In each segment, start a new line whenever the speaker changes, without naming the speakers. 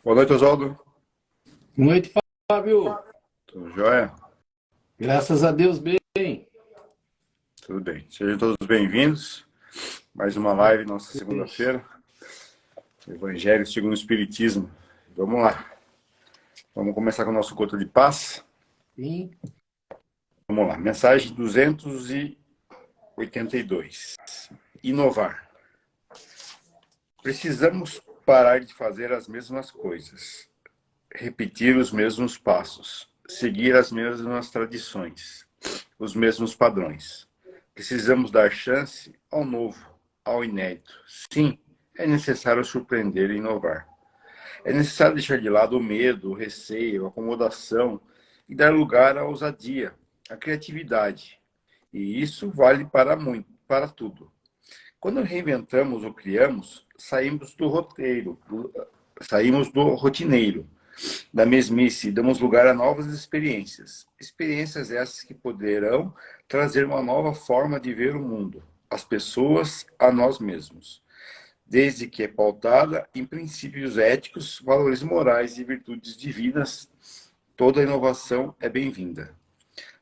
Boa noite, Oswaldo.
Boa noite, Fábio.
Tudo jóia?
Graças a Deus, bem.
Tudo bem. Sejam todos bem-vindos. Mais uma live, nossa segunda-feira. Evangelho segundo o Espiritismo. Vamos lá. Vamos começar com o nosso Gota de Paz.
Sim.
Vamos lá. Mensagem 282. Inovar. Precisamos parar de fazer as mesmas coisas, repetir os mesmos passos, seguir as mesmas tradições, os mesmos padrões. Precisamos dar chance ao novo, ao inédito. Sim, é necessário surpreender e inovar. É necessário deixar de lado o medo, o receio, a acomodação e dar lugar à ousadia, à criatividade. E isso vale para muito, para tudo. Quando reinventamos ou criamos, saímos do rotineiro, da mesmice e damos lugar a novas experiências. Experiências essas que poderão trazer uma nova forma de ver o mundo, as pessoas, a nós mesmos, desde que é pautada em princípios éticos, valores morais e virtudes divinas. Toda inovação é bem-vinda.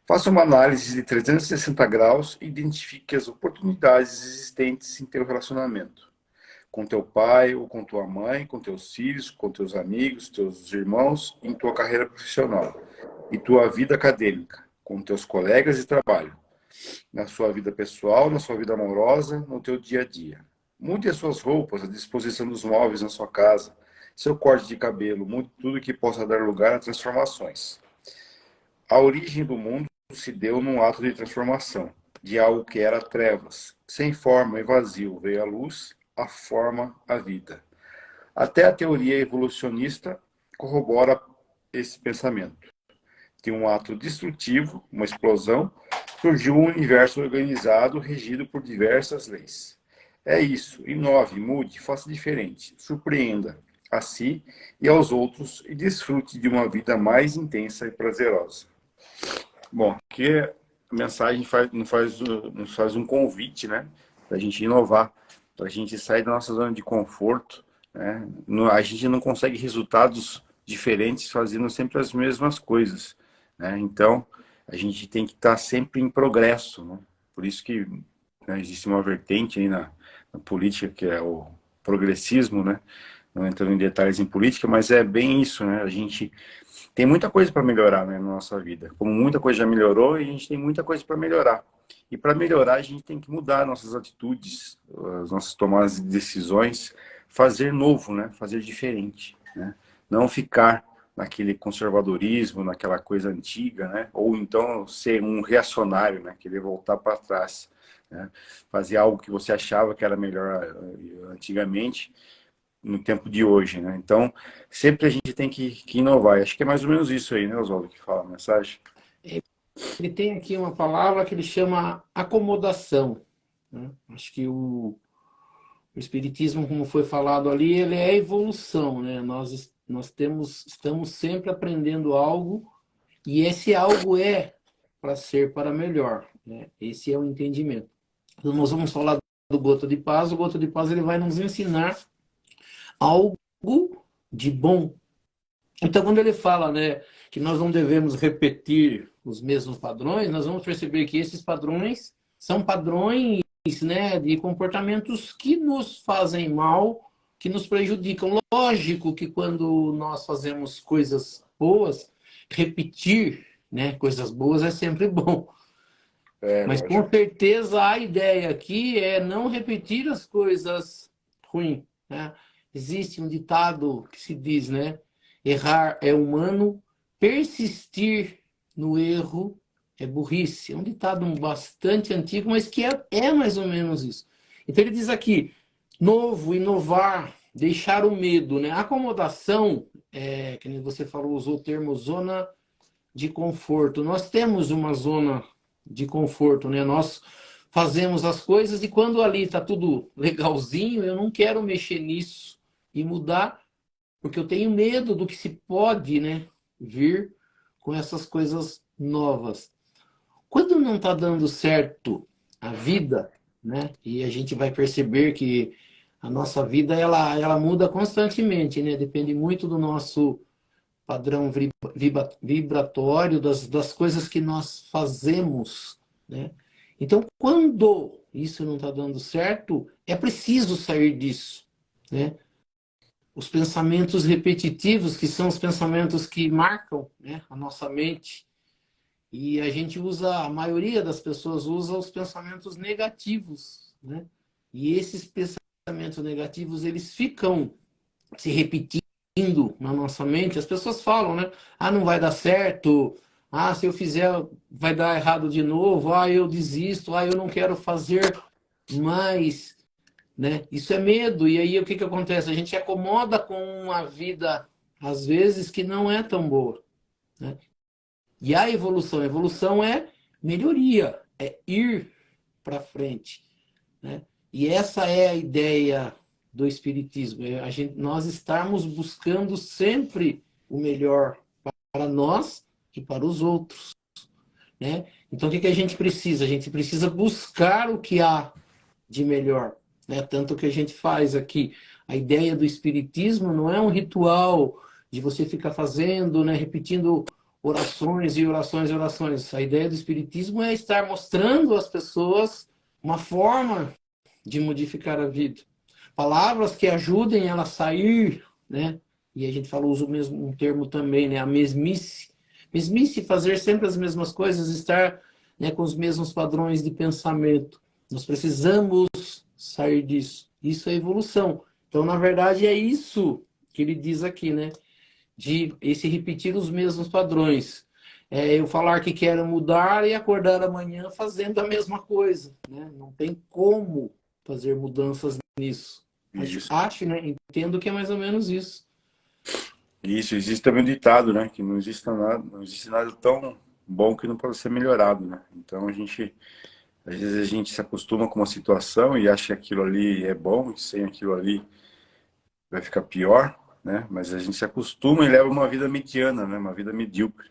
Faça uma análise de 360 graus e identifique as oportunidades existentes em teu relacionamento com teu pai ou com tua mãe, com teus filhos, com teus amigos, teus irmãos, em tua carreira profissional e tua vida acadêmica, com teus colegas de trabalho, na sua vida pessoal, na sua vida amorosa, no teu dia a dia. Mude as suas roupas, a disposição dos móveis na sua casa, seu corte de cabelo, mude tudo que possa dar lugar a transformações. A origem do mundo se deu num ato de transformação, de algo que era trevas, sem forma e vazio, veio a luz, a forma, a vida. Até a teoria evolucionista corrobora esse pensamento. De um ato destrutivo, uma explosão, surgiu um universo organizado, regido por diversas leis. É isso, inove, mude, faça diferente, surpreenda a si e aos outros e desfrute de uma vida mais intensa e prazerosa. Bom, aqui a mensagem nos faz um convite, né, para a gente inovar, para a gente sair da nossa zona de conforto, né? A gente não consegue resultados diferentes fazendo sempre as mesmas coisas, né? Então, a gente tem que estar sempre em progresso, né? Por isso que, né, existe uma vertente aí na política que é o progressismo, né? Não entrando em detalhes em política, mas é bem isso, né? A gente tem muita coisa para melhorar, né, na nossa vida. Como muita coisa já melhorou, a gente tem muita coisa para melhorar. E para melhorar, a gente tem que mudar nossas atitudes, as nossas tomadas de decisões, fazer novo, né? Fazer diferente, né? Não ficar naquele conservadorismo, naquela coisa antiga, né? Ou então ser um reacionário, né? Querer voltar para trás, né? Fazer algo que você achava que era melhor antigamente, no tempo de hoje, né? Então, sempre a gente tem que inovar. Acho que é mais ou menos isso aí, né, Oswaldo, que fala a mensagem.
Ele tem aqui uma palavra que ele chama acomodação, né? Acho que o Espiritismo, como foi falado ali, ele é evolução, né? Estamos sempre aprendendo algo e esse algo é para ser para melhor, né? Esse é o entendimento. Então, nós vamos falar do Gota de Paz. O Gota de Paz ele vai nos ensinar algo de bom. Então, quando ele fala, né, que nós não devemos repetir os mesmos padrões, nós vamos perceber que esses padrões são padrões, né, de comportamentos que nos fazem mal, que nos prejudicam. Lógico que quando nós fazemos coisas boas, repetir, né, coisas boas é sempre bom.
É,
Mas com
lógico.
certeza a ideia aqui é não repetir as coisas ruins, né? Existe um ditado que se diz, né? Errar é humano, persistir no erro é burrice. É um ditado bastante antigo, mas que é mais ou menos isso. Então ele diz aqui, novo, inovar, deixar o medo, né? A acomodação, que nem você falou, usou o termo zona de conforto. Nós temos uma zona de conforto, né? Nós fazemos as coisas e quando ali está tudo legalzinho, eu não quero mexer nisso e mudar, porque eu tenho medo do que se pode, né, vir com essas coisas novas. Quando não está dando certo a vida, né, e a gente vai perceber que A nossa vida, ela muda constantemente, né? Depende muito do nosso padrão vibratório, das coisas que nós fazemos, né? Então, quando isso não está dando certo, é preciso sair disso, né? Os pensamentos repetitivos, que são os pensamentos que marcam, né, a nossa mente, e a gente usa, a maioria das pessoas usa os pensamentos negativos, né? E esses pensamentos negativos, eles ficam se repetindo na nossa mente. As pessoas falam, né? Ah, não vai dar certo. Ah, se eu fizer, vai dar errado de novo. Ah, eu desisto. Ah, eu não quero fazer mais, né? Isso é medo. E aí o que que acontece? A gente se acomoda com uma vida, às vezes, que não é tão boa, né? E a evolução é melhoria, é ir para frente, né? E essa é a ideia do espiritismo, é nós estarmos buscando sempre o melhor para nós e para os outros, né? Então o que que a gente precisa? A gente precisa buscar o que há de melhor, né? Tanto que a gente faz aqui. A ideia do espiritismo não é um ritual de você ficar fazendo, né, repetindo orações e orações e orações. A ideia do espiritismo é estar mostrando às pessoas uma forma de modificar a vida. Palavras que ajudem ela a sair, né? E a gente fala, usa o mesmo um termo também, né? A mesmice. Mesmice, fazer sempre as mesmas coisas, estar, né, com os mesmos padrões de pensamento. Nós precisamos sair disso. Isso é evolução. Então, na verdade, é isso que ele diz aqui, né? De esse repetir os mesmos padrões. É eu falar que quero mudar e acordar amanhã fazendo a mesma coisa, né? Não tem como fazer mudanças nisso.
Isso.
Acho, né? Entendo que é mais ou menos isso.
Isso, existe também um ditado, né? Que não existe nada tão bom que não pode ser melhorado, né? Então às vezes a gente se acostuma com uma situação e acha que aquilo ali é bom, e sem aquilo ali vai ficar pior, né? Mas a gente se acostuma e leva uma vida mediana, né? Uma vida medíocre,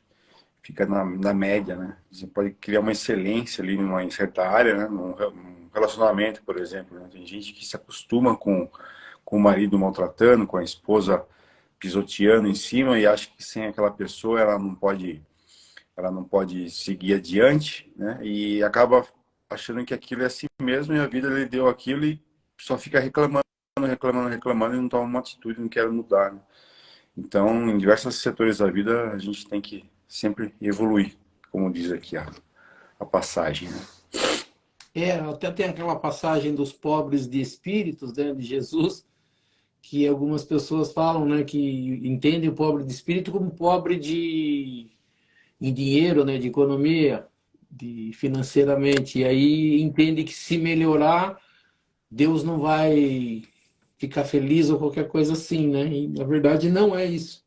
fica na média, né? Você pode criar uma excelência ali numa certa área, né? Num relacionamento, por exemplo, né? Tem gente que se acostuma com o marido maltratando, com a esposa pisoteando em cima e acha que sem aquela pessoa ela não pode seguir adiante, né? E acaba achando que aquilo é assim mesmo e a vida lhe deu aquilo e só fica reclamando, reclamando, reclamando e não toma uma atitude, não quer mudar, né? Então, em diversos setores da vida, a gente tem que sempre evoluir, como diz aqui a passagem, né?
Até tem aquela passagem dos pobres de espíritos, né, de Jesus, que algumas pessoas falam, né, que entendem o pobre de espírito como pobre em dinheiro, né, de economia, de financeiramente. E aí entende que se melhorar, Deus não vai ficar feliz ou qualquer coisa assim, né? E na verdade não é isso.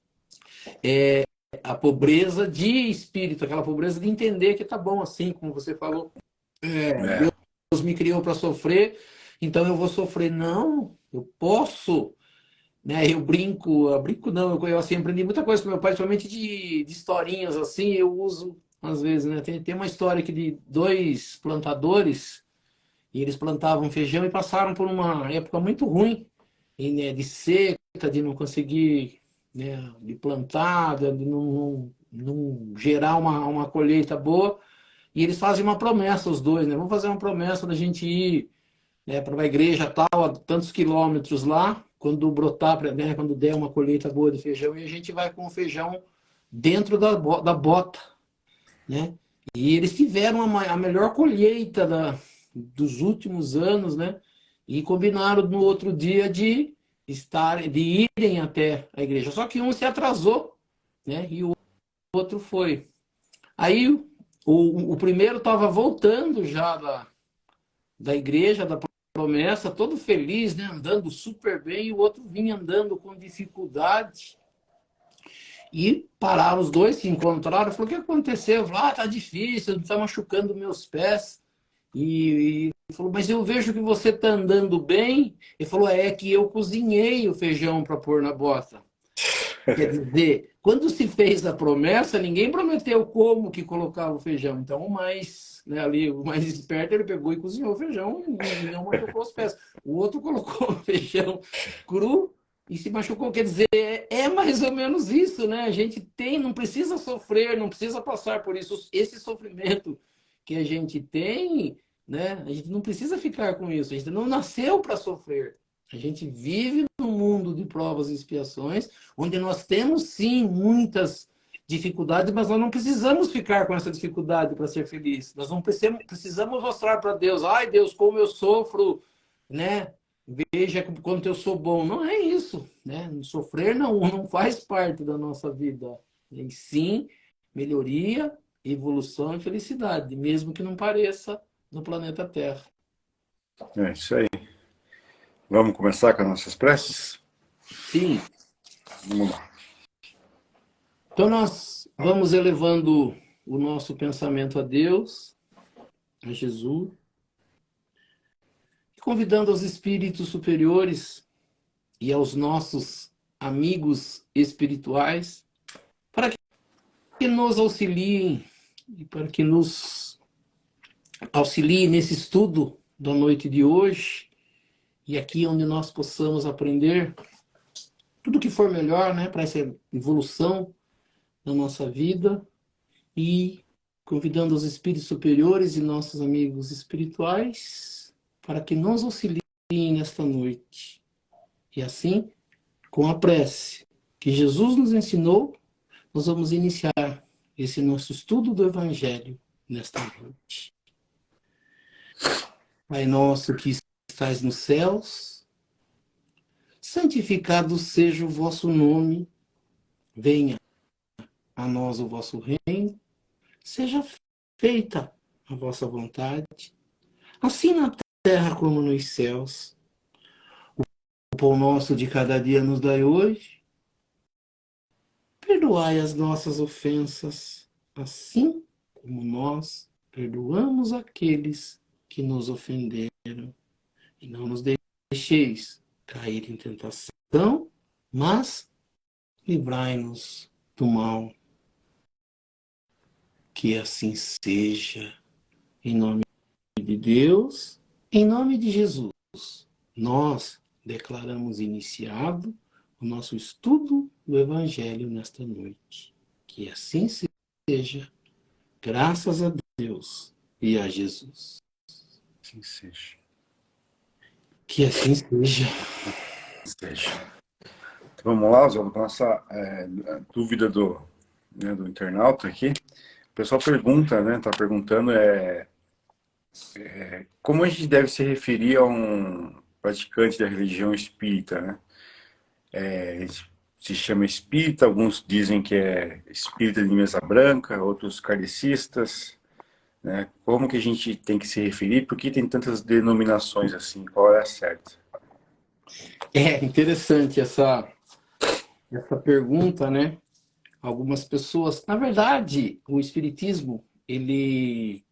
É a pobreza de espírito, aquela pobreza de entender que tá bom assim, como você falou.
É,
Deus me criou para sofrer, então eu vou sofrer. Não, eu posso, né? Eu brinco não, eu assim, aprendi muita coisa com meu pai, principalmente de historinhas assim, eu uso às vezes, né? Tem uma história aqui de dois plantadores, e eles plantavam feijão e passaram por uma época muito ruim, e, né, de seca, de não conseguir, né, de plantar, de não gerar uma colheita boa, e eles fazem uma promessa, os dois, né? Vamos fazer uma promessa da gente ir, né, para a igreja tal, a tantos quilômetros lá, quando brotar, né, quando der uma colheita boa de feijão, e a gente vai com o feijão dentro da bota, né? E eles tiveram a melhor colheita dos últimos anos, né? E combinaram no outro dia de irem até a igreja. Só que um se atrasou, né? E o outro foi. Aí o primeiro estava voltando já da igreja, da promessa, todo feliz, né? Andando super bem, e o outro vinha andando com dificuldade. E pararam os dois, se encontraram, falou, o que aconteceu? Falou, tá difícil, tá machucando meus pés. E ele falou, mas eu vejo que você tá andando bem. Ele falou, é que eu cozinhei o feijão para pôr na bota. Quer dizer, quando se fez a promessa, ninguém prometeu como que colocava o feijão. Então, o mais, né, ali, o mais esperto, ele pegou e cozinhou o feijão e não machucou os pés. O outro colocou o feijão cru e se machucou. Quer dizer, é mais ou menos isso, né? A gente tem, não precisa sofrer, não precisa passar por isso. Esse sofrimento que a gente tem, né? A gente não precisa ficar com isso. A gente não nasceu para sofrer. A gente vive num mundo de provas e expiações, onde nós temos, sim, muitas dificuldades, mas nós não precisamos ficar com essa dificuldade para ser feliz. Nós não precisamos mostrar para Deus, ai Deus, como eu sofro, né? Veja quanto eu sou bom. Não é isso, né? Sofrer não faz parte da nossa vida. E sim, melhoria, evolução e felicidade, mesmo que não pareça no planeta Terra.
É isso aí. Vamos começar com as nossas preces?
Sim.
Vamos lá.
Então nós vamos elevando o nosso pensamento a Deus, a Jesus, convidando aos espíritos superiores e aos nossos amigos espirituais para que nos auxiliem e para que nos auxiliem nesse estudo da noite de hoje e aqui onde nós possamos aprender tudo que for melhor, né, para essa evolução da nossa vida e convidando os espíritos superiores e nossos amigos espirituais para que nos auxiliem nesta noite. E assim, com a prece que Jesus nos ensinou, nós vamos iniciar esse nosso estudo do Evangelho nesta noite. Pai nosso que estais nos céus, santificado seja o vosso nome, venha a nós o vosso reino, seja feita a vossa vontade, assim na terra como nos céus. O pão nosso de cada dia nos dai hoje. Perdoai as nossas ofensas, assim como nós perdoamos aqueles que nos ofenderam. E não nos deixeis cair em tentação, mas livrai-nos do mal. Que assim seja. Em nome de Deus, em nome de Jesus, nós declaramos iniciado o nosso estudo do Evangelho nesta noite. Que assim seja, graças a Deus e a Jesus.
Assim seja.
Que assim seja.
Seja. Então, vamos lá, vamos para a nossa dúvida do internauta aqui. O pessoal pergunta, né? Está perguntando como a gente deve se referir a um praticante da religião espírita, né? Se chama espírita, alguns dizem que é espírita de mesa branca, outros kardecistas, né? Como que a gente tem que se referir? Por que tem tantas denominações assim? Qual é a certa?
É interessante essa pergunta, né? Algumas pessoas... Na verdade, o Espiritismo, ele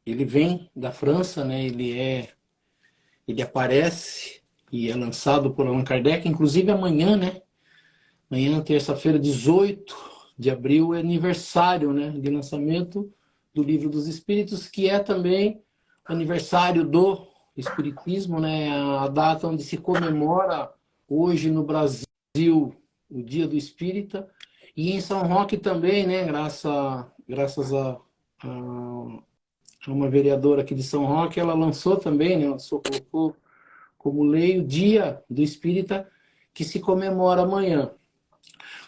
vem da França, né? Ele aparece e é lançado por Allan Kardec, inclusive amanhã, né? Amanhã, terça-feira, 18 de abril, é aniversário, né, de lançamento do Livro dos Espíritos, que é também aniversário do Espiritismo, né, a data onde se comemora hoje no Brasil o Dia do Espírita, e em São Roque também, né, graças a uma vereadora aqui de São Roque, ela lançou também, né, colocou como lei o Dia do Espírita, que se comemora amanhã.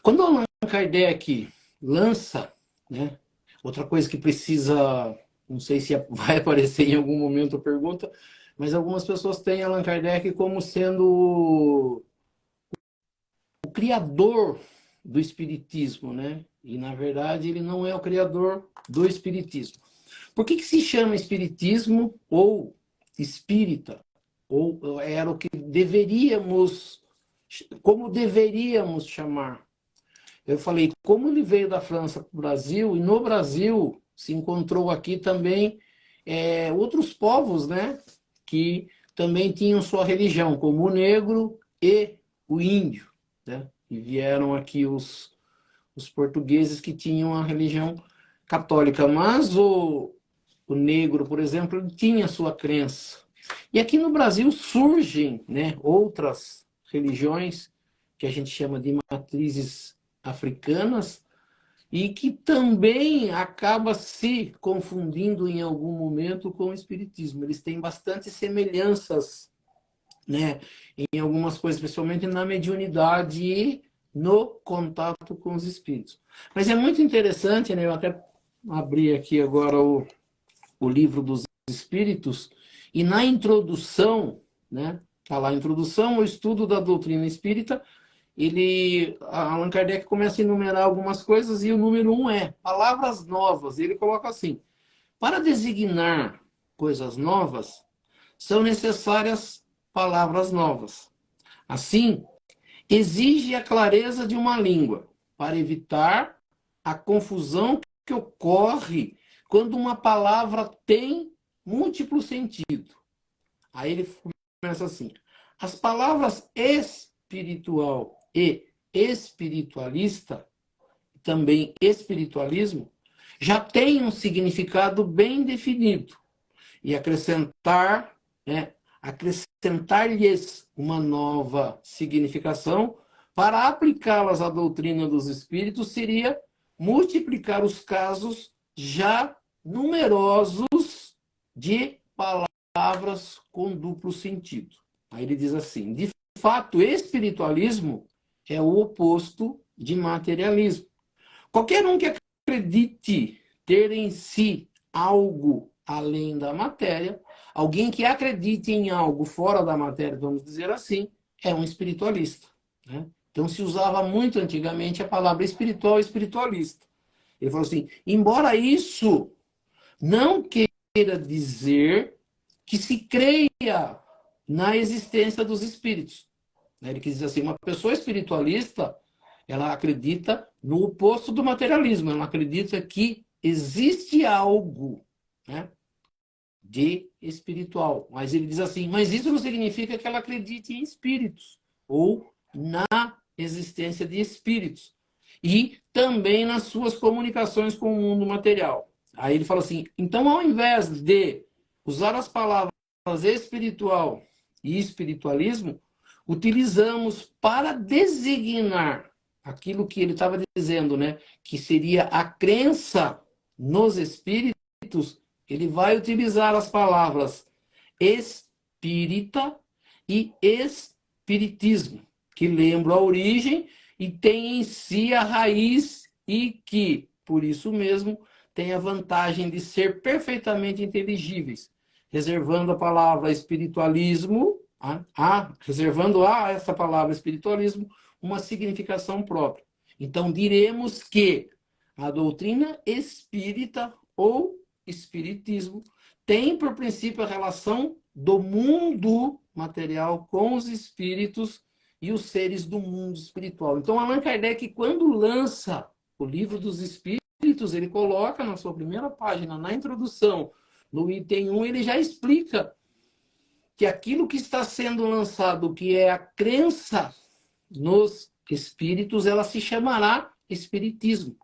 Quando Allan Kardec lança, né, outra coisa que precisa, não sei se vai aparecer em algum momento a pergunta, mas algumas pessoas têm Allan Kardec como sendo o criador do Espiritismo, né? E, na verdade, ele não é o criador do Espiritismo. Por que se chama Espiritismo ou espírita? Ou era o que como deveríamos chamar? Eu falei, como ele veio da França para o Brasil, e no Brasil se encontrou aqui também outros povos, né, que também tinham sua religião, como o negro e o índio, né? E vieram aqui os portugueses que tinham a religião católica. Mas o negro, por exemplo, ele tinha sua crença. E aqui no Brasil surgem, né, outras religiões que a gente chama de matrizes africanas e que também acaba se confundindo em algum momento com o espiritismo. Eles têm bastante semelhanças, né, em algumas coisas, principalmente na mediunidade e no contato com os espíritos. Mas é muito interessante, né, eu até abri aqui agora o livro dos espíritos, e na introdução, né, tá lá a introdução ao estudo da doutrina espírita, Allan Kardec começa a enumerar algumas coisas, e o número 1 é palavras novas. Ele coloca assim: para designar coisas novas, são necessárias palavras novas. Assim, exige a clareza de uma língua, para evitar a confusão que ocorre quando uma palavra tem múltiplo sentido. Aí ele começa assim: as palavras espiritual e espiritualista, também espiritualismo, já têm um significado bem definido. E acrescentar-lhes uma nova significação para aplicá-las à doutrina dos espíritos seria multiplicar os casos já numerosos de palavras com duplo sentido. Aí ele diz assim: de fato, espiritualismo é o oposto de materialismo. Qualquer um que acredite ter em si algo além da matéria, alguém que acredite em algo fora da matéria, vamos dizer assim, é um espiritualista, né? Então se usava muito antigamente a palavra espiritual e espiritualista. Ele falou assim: embora isso não queira dizer que se creia na existência dos espíritos. Ele quis dizer assim: uma pessoa espiritualista, ela acredita no oposto do materialismo. Ela acredita que existe algo, né, de espiritual. Mas ele diz assim: mas isso não significa que ela acredite em espíritos ou na existência de espíritos. E também nas suas comunicações com o mundo material. Aí ele fala assim: então, ao invés de usar as palavras espiritual e espiritualismo, utilizamos para designar aquilo que ele estava dizendo, né, que seria a crença nos espíritos. Ele vai utilizar as palavras espírita e espiritismo, que lembram a origem e tem em si a raiz e que, por isso mesmo, tem a vantagem de ser perfeitamente inteligíveis, reservando a palavra espiritualismo, reservando a essa palavra espiritualismo uma significação própria. Então, diremos que a doutrina espírita ou espiritismo tem por princípio a relação do mundo material com os espíritos e os seres do mundo espiritual. Então, Allan Kardec, quando lança o Livro dos Espíritos, ele coloca na sua primeira página, na introdução, no item 1, ele já explica que aquilo que está sendo lançado, que é a crença nos espíritos, ela se chamará espiritismo.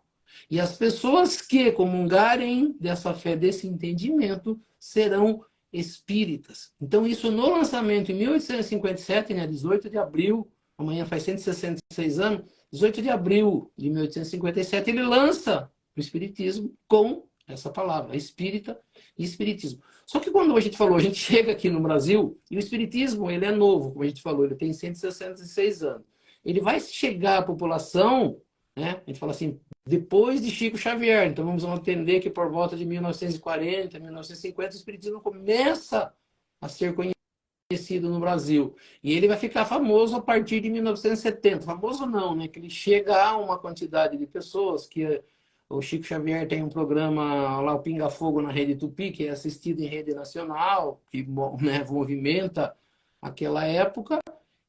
E as pessoas que comungarem dessa fé, desse entendimento, serão espíritas. Então, isso no lançamento em 1857, né, 18 de abril, amanhã faz 166 anos, 18 de abril de 1857, ele lança o espiritismo com essa palavra, espírita e espiritismo. Só que quando a gente falou, a gente chega aqui no Brasil, e o espiritismo, ele é novo, como a gente falou, ele tem 166 anos. Ele vai chegar à população, né, a gente fala assim, depois de Chico Xavier. Então vamos entender que por volta de 1940, 1950, o espiritismo começa a ser conhecido no Brasil. E ele vai ficar famoso a partir de 1970. Famoso não, né? Que ele chega a uma quantidade de pessoas que o Chico Xavier tem um programa lá, o Pinga Fogo, na Rede Tupi, que é assistido em rede nacional, que, né, movimenta aquela época.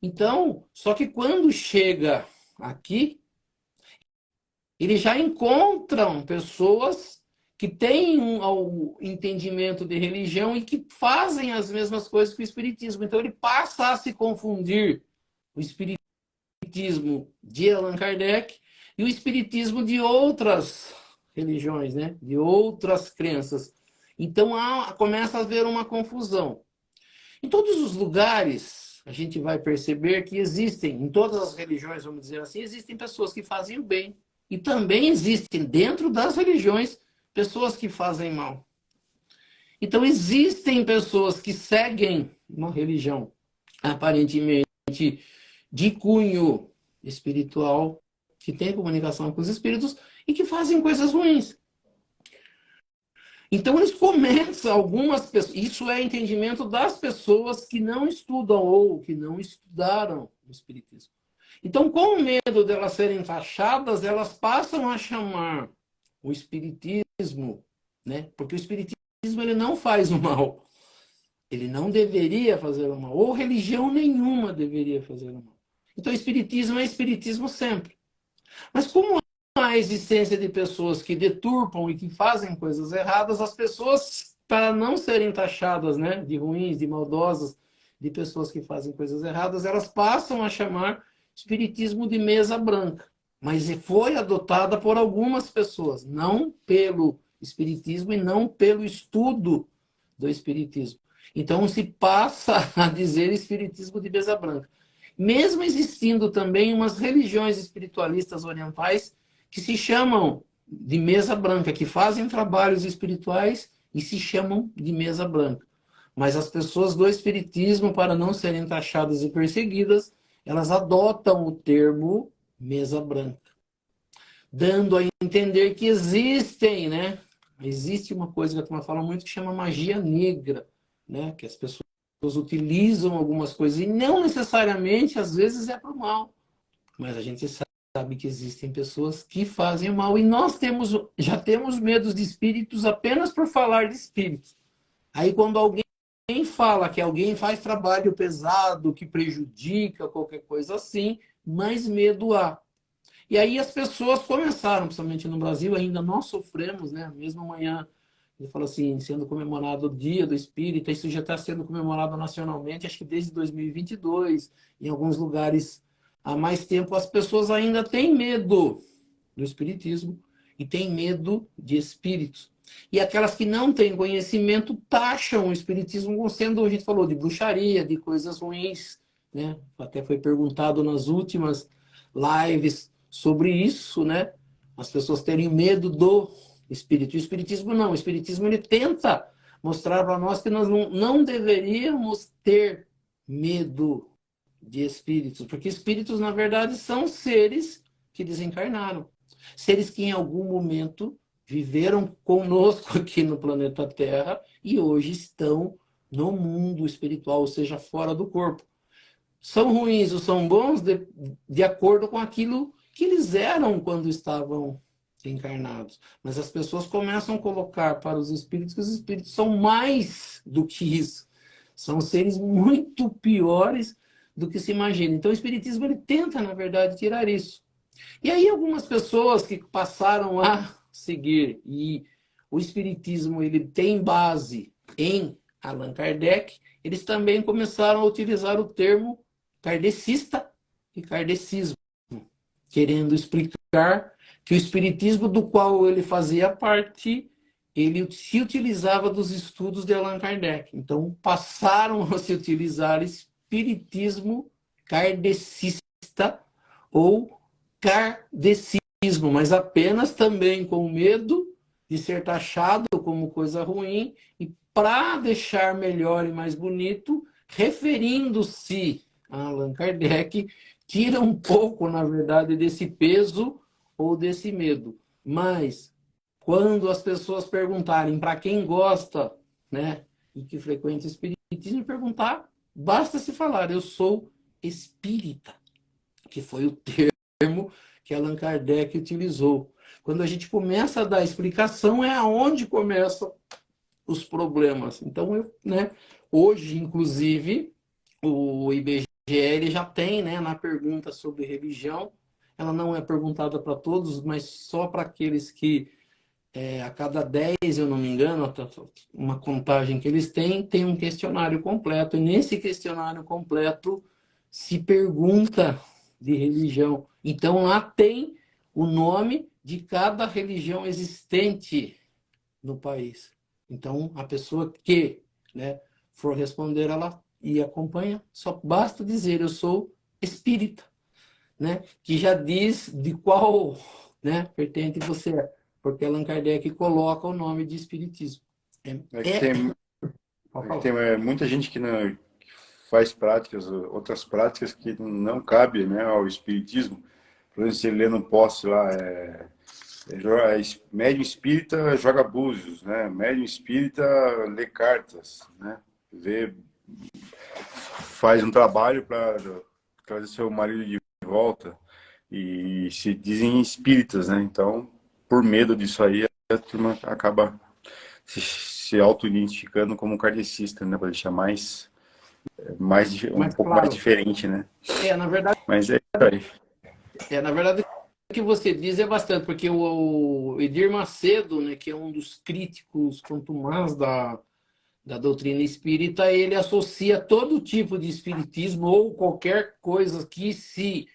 Então, só que quando chega aqui, eles já encontram pessoas que têm um entendimento de religião e que fazem as mesmas coisas que o espiritismo. Então ele passa a se confundir o espiritismo espiritismo de Allan Kardec e o espiritismo de outras religiões, né? De outras crenças. Então começa a haver uma confusão. Em todos os lugares, a gente vai perceber que existem, em todas as religiões, vamos dizer assim, existem pessoas que fazem o bem. E também existem, dentro das religiões, pessoas que fazem mal. Então, existem pessoas que seguem uma religião, aparentemente de cunho espiritual, que tem comunicação com os espíritos e que fazem coisas ruins. Então, eles começam, algumas pessoas, isso é entendimento das pessoas que não estudam ou que não estudaram o espiritismo. Então, com medo delas serem taxadas, elas passam a chamar o espiritismo, né? Porque o espiritismo ele não faz o mal. Ele não deveria fazer o mal. Ou religião nenhuma deveria fazer o mal. Então, o espiritismo é espiritismo sempre. Mas como há a existência de pessoas que deturpam e que fazem coisas erradas, as pessoas, para não serem taxadas, né, de ruins, de maldosas, de pessoas que fazem coisas erradas, elas passam a chamar espiritismo de mesa branca. Mas foi adotada por algumas pessoas, não pelo espiritismo e não pelo estudo do espiritismo. Então se passa a dizer espiritismo de mesa branca. Mesmo existindo também umas religiões espiritualistas orientais que se chamam de mesa branca, que fazem trabalhos espirituais e se chamam de mesa branca. Mas as pessoas do espiritismo, para não serem taxadas e perseguidas, elas adotam o termo mesa branca, dando a entender que existem, né? Existe uma coisa que a turma fala muito que chama magia negra, né? Que as pessoas utilizam algumas coisas e não necessariamente, às vezes, é para o mal. Mas a gente sabe que existem pessoas que fazem o mal e nós já temos medo de espíritos apenas por falar de espíritos. Aí quando alguém fala que alguém faz trabalho pesado, que prejudica, qualquer coisa assim, mais medo há. E aí as pessoas começaram, principalmente no Brasil, ainda nós sofremos, né? Mesmo amanhã, ele falou assim, sendo comemorado o Dia do Espírita, isso já está sendo comemorado nacionalmente, acho que desde 2022, em alguns lugares há mais tempo, as pessoas ainda têm medo do espiritismo e têm medo de espíritos. E aquelas que não têm conhecimento taxam o espiritismo como sendo, a gente falou, de bruxaria, de coisas ruins, né? Até foi perguntado nas últimas lives sobre isso, né? As pessoas terem medo do espírito. E o espiritismo não. O espiritismo ele tenta mostrar para nós que nós não deveríamos ter medo de espíritos, porque espíritos, na verdade, são seres que desencarnaram. Seres que em algum momento viveram conosco aqui no planeta Terra e hoje estão no mundo espiritual, ou seja, fora do corpo. São ruins ou são bons de acordo com aquilo que eles eram quando estavam encarnados. Mas as pessoas começam a colocar para os espíritos que os espíritos são mais do que isso. São seres muito piores do que se imagina. Então o espiritismo ele tenta, na verdade, tirar isso. E aí algumas pessoas que passaram a seguir, e o espiritismo ele tem base em Allan Kardec, eles também começaram a utilizar o termo kardecista e kardecismo, querendo explicar que o espiritismo do qual ele fazia parte, ele se utilizava dos estudos de Allan Kardec. Então passaram a se utilizar espiritismo kardecista ou kardecismo, mas apenas também com medo de ser taxado como coisa ruim e para deixar melhor e mais bonito, referindo-se a Allan Kardec, tira um pouco, na verdade, desse peso ou desse medo. Mas quando as pessoas perguntarem para quem gosta, né, e que frequenta o espiritismo, perguntar, basta se falar, eu sou espírita, que foi o termo que Allan Kardec utilizou. Quando a gente começa a dar explicação, é aonde começam os problemas. Então, né, hoje, inclusive, o IBGE ele já tem, né, na pergunta sobre religião, ela não é perguntada para todos, mas só para aqueles que, a cada 10, eu não me engano, uma contagem que eles têm, tem um questionário completo. E nesse questionário completo se pergunta de religião. Então, lá tem o nome de cada religião existente no país. Então, a pessoa que, né, for responder, ela e acompanha, só basta dizer, eu sou espírita, né, que já diz de qual, né, vertente você é, porque Allan Kardec coloca o nome de espiritismo.
É que tem,
Pode
é que
falar.
tem muita gente que, não, que faz práticas, outras práticas que não cabem, né, ao espiritismo. Por exemplo, você lê no post lá, médium espírita joga búzios, né? Médium espírita lê cartas, né? Faz um trabalho para trazer seu marido de volta e se dizem espíritas, né? Então, por medo disso aí, a turma acaba se auto-identificando como kardecista, né? Para deixar um
Mas,
pouco mais
claro,
diferente, né?
na verdade,
Mas é isso aí.
na verdade, o que você diz é bastante, porque o Edir Macedo, né, que é um dos críticos contumaz da doutrina espírita, ele associa todo tipo de espiritismo ou qualquer coisa que se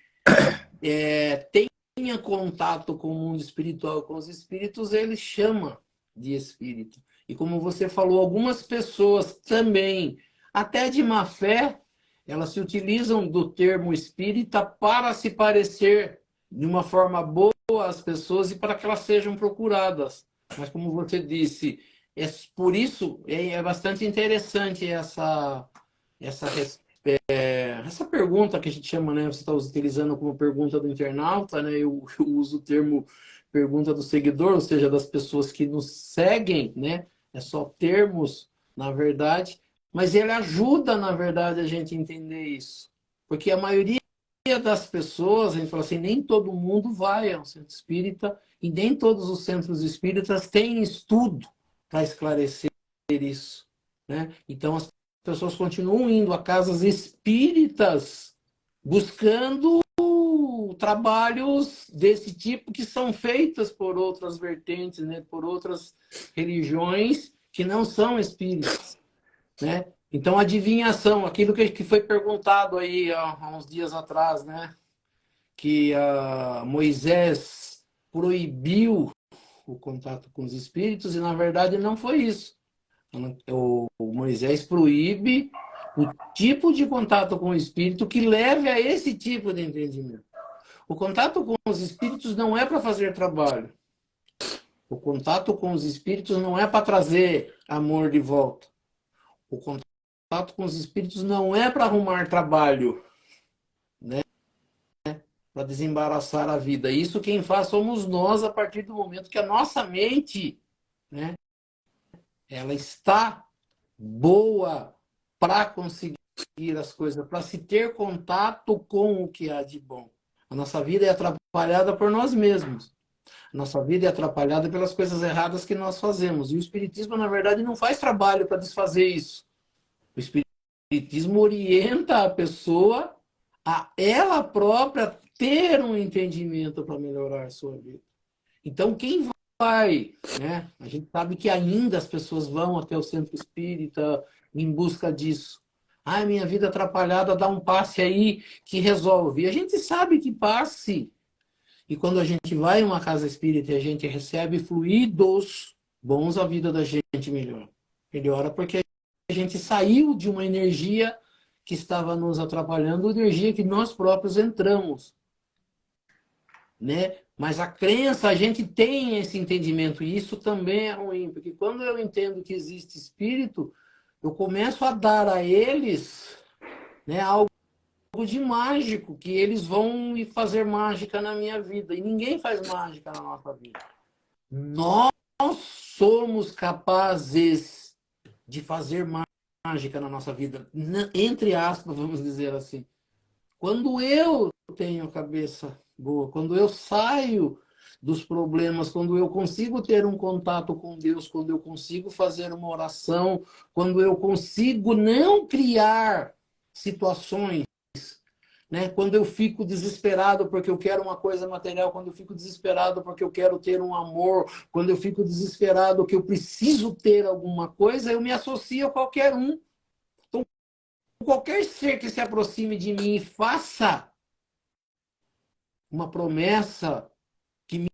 tenha contato com o mundo espiritual, com os espíritos, ele chama de espírito. E como você falou, algumas pessoas também, até de má fé, elas se utilizam do termo espírita para se parecer de uma forma boa às pessoas e para que elas sejam procuradas. Mas como você disse, por isso é bastante interessante essa pergunta que a gente chama, né? Você está utilizando como pergunta do internauta, né? Eu uso o termo pergunta do seguidor, ou seja, das pessoas que nos seguem, né? É só termos, na verdade, mas ele ajuda, na verdade, a gente a entender isso. Porque a maioria das pessoas, a gente fala assim, nem todo mundo vai ao centro espírita e nem todos os centros espíritas têm estudo para esclarecer isso, né? Então, as pessoas continuam indo a casas espíritas buscando trabalhos desse tipo que são feitas por outras vertentes, né? Por outras religiões que não são espíritas, né? Então, adivinhação, aquilo que foi perguntado aí há uns dias atrás, né? Que Moisés proibiu o contato com os espíritos e, na verdade, não foi isso. O Moisés proíbe o tipo de contato com o espírito que leve a esse tipo de entendimento. O contato com os espíritos não é para fazer trabalho. O contato com os espíritos não é para trazer amor de volta. O contato com os espíritos não é para arrumar trabalho, né? Para desembaraçar a vida. Isso quem faz somos nós a partir do momento que a nossa mente, né, ela está boa para conseguir as coisas, para se ter contato com o que há de bom. A nossa vida é atrapalhada por nós mesmos. A nossa vida é atrapalhada pelas coisas erradas que nós fazemos. E o Espiritismo, na verdade, não faz trabalho para desfazer isso. O Espiritismo orienta a pessoa a ela própria ter um entendimento para melhorar a sua vida. Então, quem vai, né? A gente sabe que ainda as pessoas vão até o centro espírita em busca disso. Ai, minha vida atrapalhada, dá um passe aí que resolve. E a gente sabe que passe. E quando a gente vai em uma casa espírita e a gente recebe fluidos bons, a vida da gente melhora. Melhora porque a gente saiu de uma energia que estava nos atrapalhando, energia que nós próprios entramos, né? Mas a crença, a gente tem esse entendimento, e isso também é ruim, porque quando eu entendo que existe espírito, eu começo a dar a eles, né, algo de mágico, que eles vão me fazer mágica na minha vida. E ninguém faz mágica na nossa vida. Nós somos capazes de fazer mágica na nossa vida, entre aspas, vamos dizer assim. Quando eu tenho a cabeça boa, quando eu saio dos problemas, quando eu consigo ter um contato com Deus, quando eu consigo fazer uma oração, quando eu consigo não criar situações, né? Quando eu fico desesperado porque eu quero uma coisa material, quando eu fico desesperado porque eu quero ter um amor, quando eu fico desesperado que eu preciso ter alguma coisa, eu me associo a qualquer um. Então, qualquer ser que se aproxime de mim e faça uma promessa que me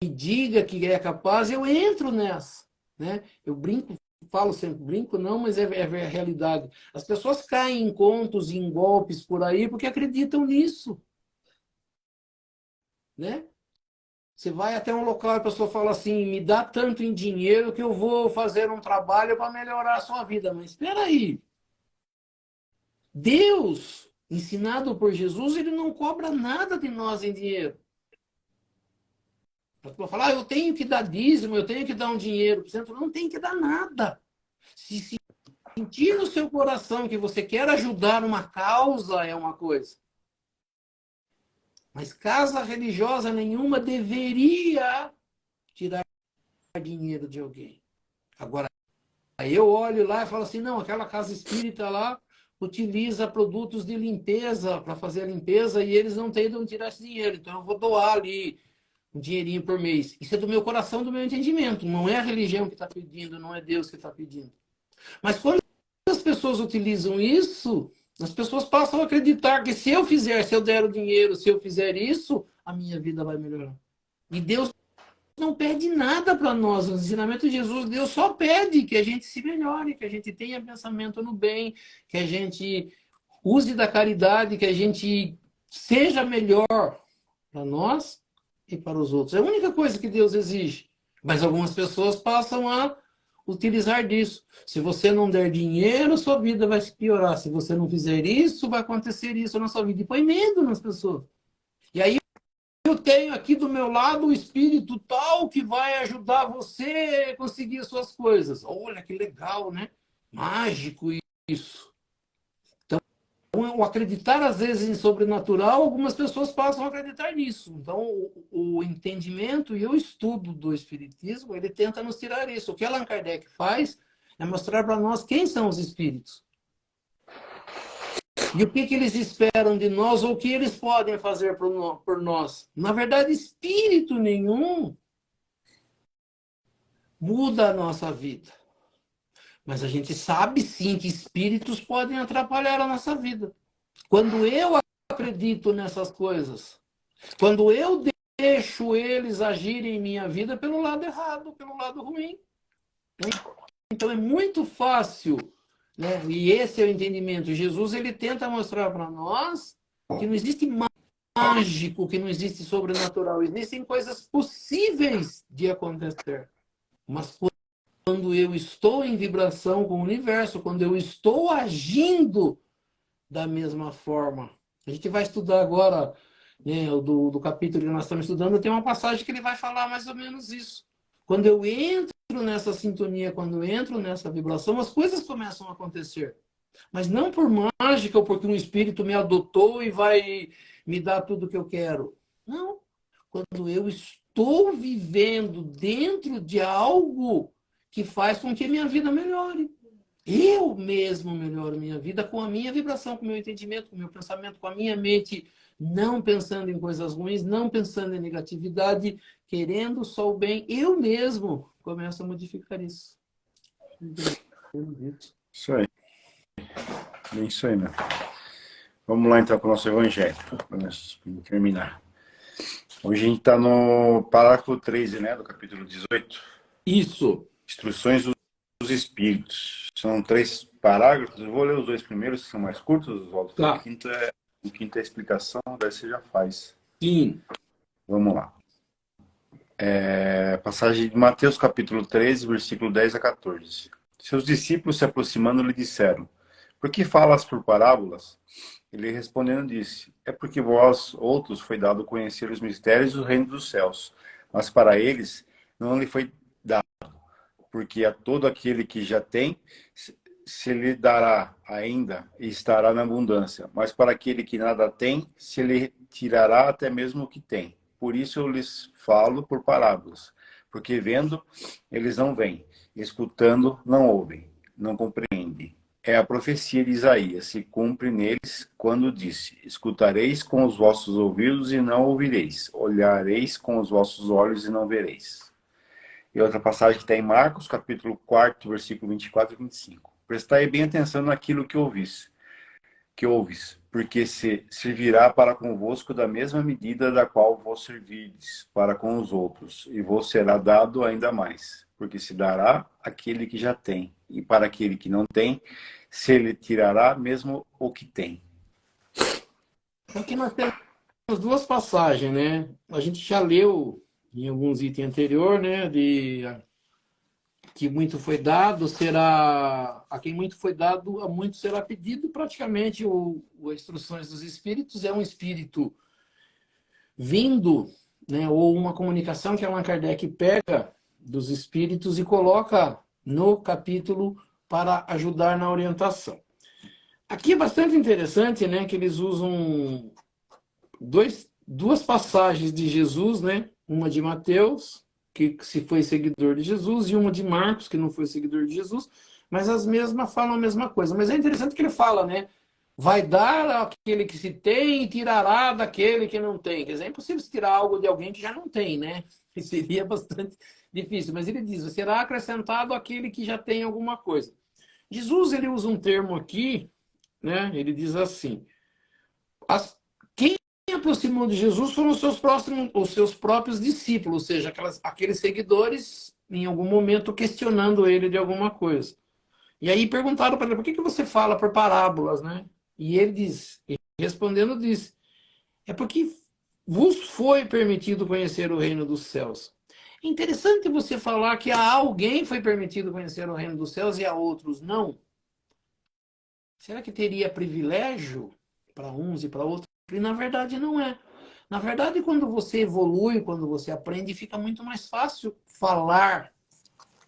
diga que é capaz, eu entro nessa, né? Eu brinco, falo sempre, brinco não, mas é a realidade. As pessoas caem em contos e em golpes por aí porque acreditam nisso, né? Você vai até um local e a pessoa fala assim, me dá tanto em dinheiro que eu vou fazer um trabalho para melhorar a sua vida. Mas espera aí, Deus, ensinado por Jesus, ele não cobra nada de nós em dinheiro. A pessoa fala, eu tenho que dar dízimo, eu tenho que dar um dinheiro. Você não tem que dar nada. Se sentir no seu coração que você quer ajudar uma causa, é uma coisa. Mas casa religiosa nenhuma deveria tirar dinheiro de alguém. Agora, aí eu olho lá e falo assim, não, aquela casa espírita lá utiliza produtos de limpeza para fazer a limpeza e eles não têm de onde tirar esse dinheiro. Então eu vou doar ali um dinheirinho por mês. Isso é do meu coração, do meu entendimento. Não é a religião que está pedindo, não é Deus que está pedindo. Mas quando as pessoas utilizam isso, as pessoas passam a acreditar que se eu fizer, se eu der o dinheiro, se eu fizer isso, a minha vida vai melhorar. E Deus não pede nada para nós. No ensinamento de Jesus, Deus só pede que a gente se melhore, que a gente tenha pensamento no bem, que a gente use da caridade, que a gente seja melhor para nós e para os outros. É a única coisa que Deus exige. Mas algumas pessoas passam a utilizar disso. Se você não der dinheiro, sua vida vai se piorar. Se você não fizer isso, vai acontecer isso na sua vida. E põe medo nas pessoas. E aí eu tenho aqui do meu lado o espírito tal que vai ajudar você a conseguir as suas coisas. Olha que legal, né? Mágico isso. Então, o acreditar às vezes em sobrenatural, algumas pessoas passam a acreditar nisso. Então, o entendimento e o estudo do espiritismo, ele tenta nos tirar isso. O que Allan Kardec faz é mostrar para nós quem são os espíritos. E o que eles esperam de nós ou o que eles podem fazer por nós. Na verdade, espírito nenhum muda a nossa vida. Mas a gente sabe sim que espíritos podem atrapalhar a nossa vida. Quando eu acredito nessas coisas, quando eu deixo eles agirem em minha vida pelo lado errado, pelo lado ruim. Então é muito fácil, né? E esse é o entendimento. Jesus ele tenta mostrar para nós que não existe mágico, que não existe sobrenatural. Existem coisas possíveis de acontecer. Mas quando eu estou em vibração com o universo, quando eu estou agindo da mesma forma. A gente vai estudar agora, né, do capítulo que nós estamos estudando, tem uma passagem que ele vai falar mais ou menos isso. Quando eu entro nessa sintonia, quando eu entro nessa vibração, as coisas começam a acontecer. Mas não por mágica ou porque um espírito me adotou e vai me dar tudo o que eu quero. Não. Quando eu estou vivendo dentro de algo que faz com que minha vida melhore. Eu mesmo melhoro minha vida com a minha vibração, com o meu entendimento, com o meu pensamento, com a minha mente, não pensando em coisas ruins, não pensando em negatividade, querendo só o bem. Eu mesmo começo a modificar isso.
Isso aí. É isso aí, né? Vamos lá então para o nosso evangelho, para nós terminar. Hoje a gente está no parágrafo 13, né, do capítulo 18.
Isso.
Instruções dos espíritos. São 3 parágrafos. Eu vou ler os 2 primeiros, que são mais curtos, Oswaldo.
Tá.
O quinto é a explicação, daí você já faz.
Sim.
Vamos lá. Passagem de Mateus, capítulo 13, versículo 10 a 14. Seus discípulos, se aproximando, lhe disseram: Por que falas por parábolas? Ele respondendo disse: É porque vós outros foi dado conhecer os mistérios do reino dos céus, mas para eles não lhe foi dado, porque a todo aquele que já tem, se lhe dará ainda e estará na abundância, mas para aquele que nada tem, se lhe tirará até mesmo o que tem. Por isso eu lhes falo por parábolas, porque vendo, eles não veem, escutando, não ouvem, não compreendem. É a profecia de Isaías, se cumpre neles quando disse: Escutareis com os vossos ouvidos e não ouvireis, olhareis com os vossos olhos e não vereis. E outra passagem que está em Marcos, capítulo 4, versículo 24 e 25. Prestai bem atenção naquilo que ouvis. que ouves, porque se servirá para convosco da mesma medida da qual vos servirdes para com os outros, e vos será dado ainda mais, porque se dará àquele que já tem, e para aquele que não tem, se lhe tirará mesmo o que tem.
Aqui nós temos duas passagens, né? A gente já leu em alguns itens anterior, né? De que muito foi dado, será a quem muito foi dado, a muito será pedido. Praticamente, o Instruções dos Espíritos é um espírito vindo, né? Ou uma comunicação que Allan Kardec pega dos espíritos e coloca no capítulo para ajudar na orientação. Aqui é bastante interessante, né? Que eles usam duas passagens de Jesus, né? Uma de Mateus, que se foi seguidor de Jesus, e uma de Marcos, que não foi seguidor de Jesus, mas as mesmas falam a mesma coisa. Mas é interessante que ele fala, né? Vai dar àquele que se tem e tirará daquele que não tem. Quer dizer, é impossível se tirar algo de alguém que já não tem, né? Seria bastante difícil. Mas ele diz, será acrescentado àquele que já tem alguma coisa. Jesus, ele usa um termo aqui, né? Ele diz assim, quem aproximou de Jesus foram os seus próprios discípulos, ou seja, aqueles seguidores, em algum momento, questionando ele de alguma coisa. E aí perguntaram para ele, por que você fala por parábolas, né? E ele diz, respondendo, diz, é porque vos foi permitido conhecer o reino dos céus. É interessante você falar que a alguém foi permitido conhecer o reino dos céus e a outros não. Será que teria privilégio para uns e para outros? E na verdade não é. Na verdade, quando você evolui, quando você aprende, fica muito mais fácil falar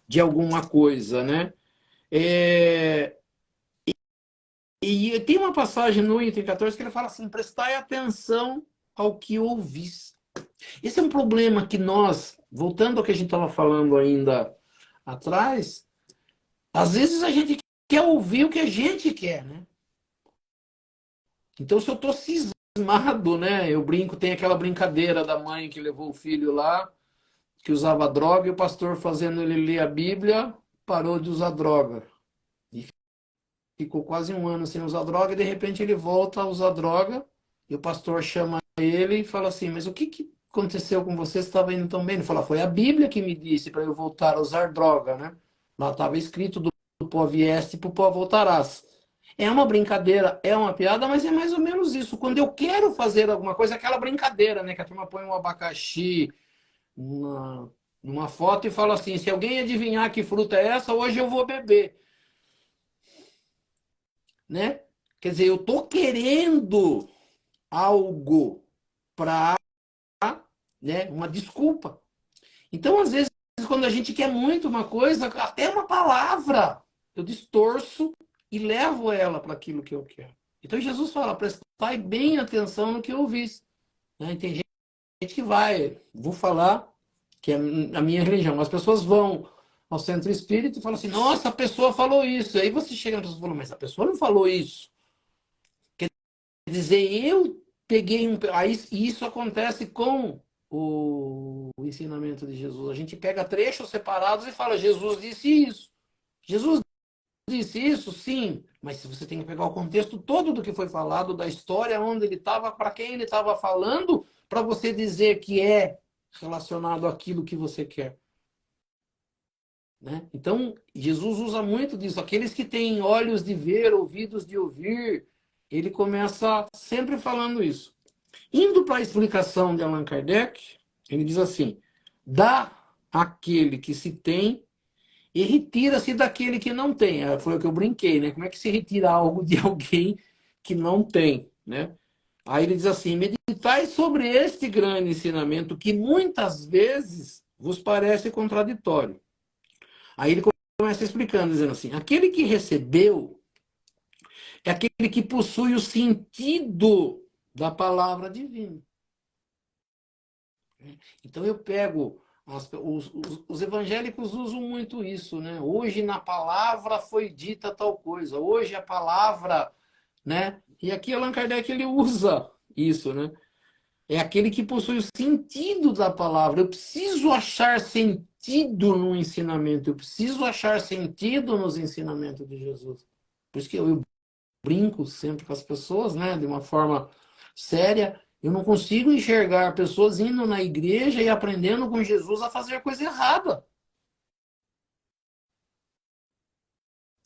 de alguma coisa, né? E tem uma passagem no item 14 que ele fala assim, prestai atenção ao que ouvis. Esse é um problema que nós, voltando ao que a gente estava falando ainda atrás, às vezes a gente quer ouvir o que a gente quer, né? Então, se eu estou cismado, né? Eu brinco, tem aquela brincadeira da mãe que levou o filho lá, que usava droga, e o pastor fazendo ele ler a Bíblia, parou de usar droga. E ficou quase um ano sem usar droga, e de repente ele volta a usar droga, e o pastor chama ele e fala assim, mas o que aconteceu com você? Você estava indo tão bem? Ele fala, foi a Bíblia que me disse para eu voltar a usar droga, né? Lá estava escrito, do pó vieste, pro pó voltarás. É uma brincadeira, é uma piada, mas é mais ou menos isso. Quando eu quero fazer alguma coisa, é aquela brincadeira, né? Que a turma põe um abacaxi numa foto e fala assim, se alguém adivinhar que fruta é essa, hoje eu vou beber. Né? Quer dizer, eu tô querendo algo para, né, uma desculpa. Então, às vezes, quando a gente quer muito uma coisa, até uma palavra, eu distorço e levo ela para aquilo que eu quero. Então, Jesus fala, prestai bem atenção no que eu ouvis. Né? Tem gente que vou falar que é a minha religião, as pessoas vão ao centro espírita e falam assim, nossa, a pessoa falou isso. Aí você chega na pessoa e fala, mas a pessoa não falou isso. Quer dizer, eu peguei um... Aí isso acontece com o ensinamento de Jesus. A gente pega trechos separados e fala, Jesus disse isso. Jesus disse isso, sim, mas você tem que pegar o contexto todo do que foi falado, da história, onde ele estava, para quem ele estava falando, para você dizer que é relacionado àquilo que você quer. Né? Então, Jesus usa muito disso. Aqueles que têm olhos de ver, ouvidos de ouvir, ele começa sempre falando isso. Indo para a explicação de Allan Kardec, ele diz assim, dá àquele que se tem e retira-se daquele que não tem. Foi o que eu brinquei, né? Como é que se retira algo de alguém que não tem, né? Aí ele diz assim, meditai sobre este grande ensinamento que muitas vezes vos parece contraditório. Aí ele começa explicando, dizendo assim, aquele que recebeu é aquele que possui o sentido da palavra divina. Então eu pego, os evangélicos usam muito isso, né? Hoje na palavra foi dita tal coisa, hoje a palavra, né? E aqui Allan Kardec ele usa isso, né? É aquele que possui o sentido da palavra. Eu preciso achar sentido no ensinamento, eu preciso achar sentido nos ensinamentos de Jesus. Por isso que eu brinco sempre com as pessoas, né, de uma forma séria. Eu não consigo enxergar pessoas indo na igreja e aprendendo com Jesus a fazer coisa errada.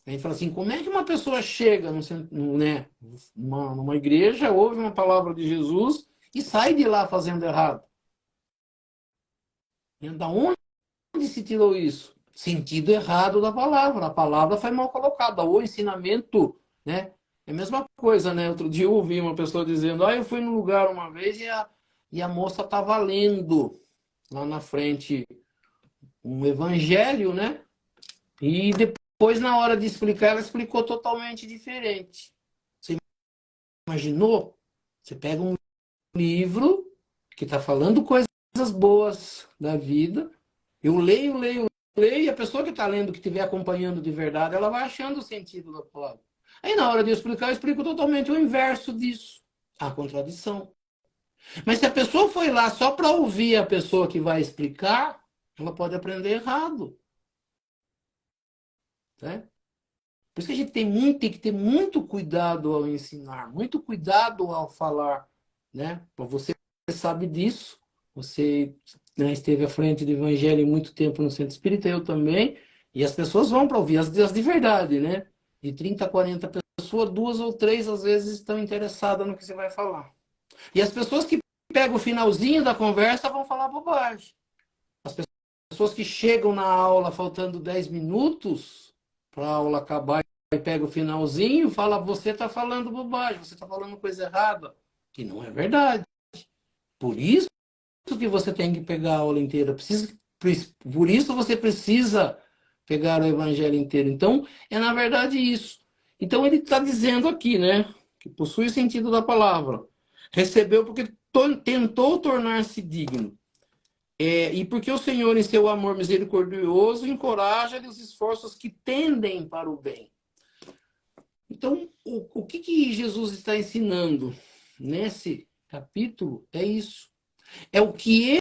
A gente fala assim, como é que uma pessoa chega né, numa igreja, ouve uma palavra de Jesus e sai de lá fazendo errado? Da onde se tirou isso? Sentido errado da palavra. A palavra foi mal colocada. O ensinamento, né? É a mesma coisa, né? Outro dia eu ouvi uma pessoa dizendo, eu fui num lugar uma vez e a moça estava lendo lá na frente um evangelho, né? E depois, na hora de explicar, ela explicou totalmente diferente. Você imaginou? Você pega um livro que está falando coisas boas da vida, eu leio, e a pessoa que está lendo, que estiver acompanhando de verdade, ela vai achando o sentido da palavra. Aí, na hora de eu explicar, eu explico totalmente o inverso disso. A contradição. Mas se a pessoa foi lá só para ouvir a pessoa que vai explicar, ela pode aprender errado. Né? Por isso que a gente tem que ter muito cuidado ao ensinar, muito cuidado ao falar. Né? Você sabe disso. Você, né, esteve à frente do evangelho muito tempo no centro espírita, eu também. E as pessoas vão para ouvir as de verdade, né? De 30 a 40 pessoas, 2 ou 3 às vezes estão interessadas no que você vai falar. E as pessoas que pegam o finalzinho da conversa vão falar bobagem. As pessoas que chegam na aula faltando 10 minutos para a aula acabar e pega o finalzinho, fala, você está falando bobagem, você está falando coisa errada. Que não é verdade. Por isso que você tem que pegar a aula inteira. Por isso você precisa pegar o evangelho inteiro. Então, é na verdade isso. Então, ele está dizendo aqui, né? Que possui o sentido da palavra. Recebeu porque tentou tornar-se digno. E porque o Senhor, em seu amor misericordioso, encoraja-lhe os esforços que tendem para o bem. Então, o que Jesus está ensinando nesse capítulo é isso. É o que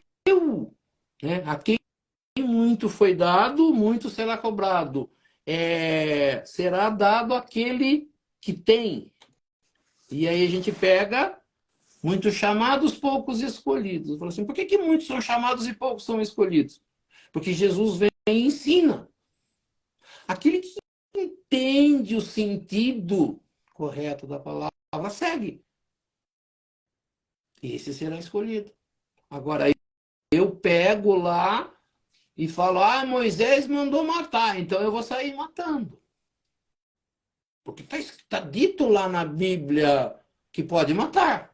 né, a quem muito foi dado, muito será cobrado. Será dado aquele que tem. E aí a gente pega muitos chamados, poucos escolhidos. Fala assim, por que muitos são chamados e poucos são escolhidos? Porque Jesus vem e ensina. Aquele que entende o sentido correto da palavra, segue. Esse será escolhido. Agora, eu pego lá e falo, Moisés mandou matar, então eu vou sair matando. Porque está dito lá na Bíblia que pode matar.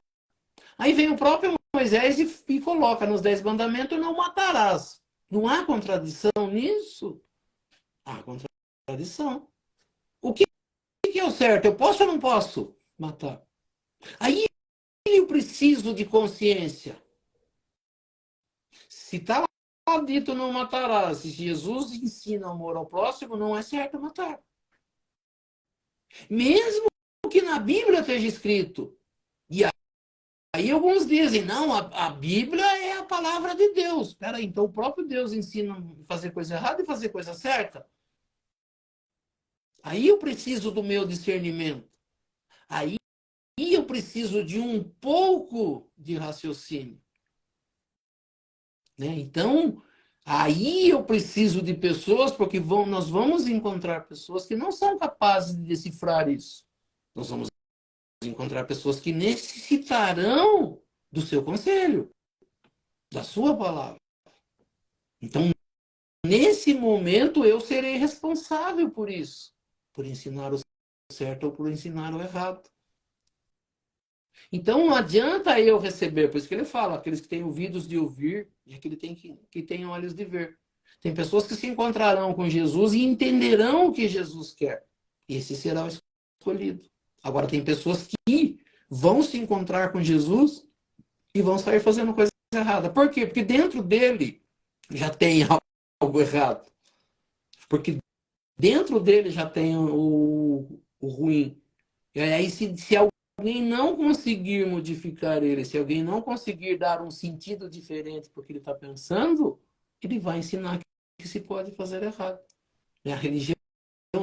Aí vem o próprio Moisés e coloca nos 10 mandamentos, não matarás. Não há contradição nisso? Há contradição. O que é o certo? Eu posso ou não posso matar? Aí eu preciso de consciência. Se está lá dito não matarás, se Jesus ensina amor ao próximo, não é certo matar. Mesmo que na Bíblia esteja escrito. E aí alguns dizem, não, a Bíblia é a palavra de Deus. Espera aí, então o próprio Deus ensina a fazer coisa errada e fazer coisa certa? Aí eu preciso do meu discernimento. Aí eu preciso de um pouco de raciocínio. Né? Então, aí eu preciso de pessoas, porque nós vamos encontrar pessoas que não são capazes de decifrar isso. Nós vamos encontrar pessoas que necessitarão do seu conselho, da sua palavra. Então, nesse momento, eu serei responsável por isso, por ensinar o certo ou por ensinar o errado. Então, não adianta eu receber, por isso que ele fala, aqueles que têm ouvidos de ouvir e aqueles que têm olhos de ver. Tem pessoas que se encontrarão com Jesus e entenderão o que Jesus quer. Esse será o escolhido. Agora, tem pessoas que vão se encontrar com Jesus e vão sair fazendo coisa errada. Por quê? Porque dentro dele já tem algo errado. Porque dentro dele já tem o ruim. E aí, se alguém não conseguir modificar ele, se alguém não conseguir dar um sentido diferente para o que ele está pensando, ele vai ensinar que se pode fazer errado. A religião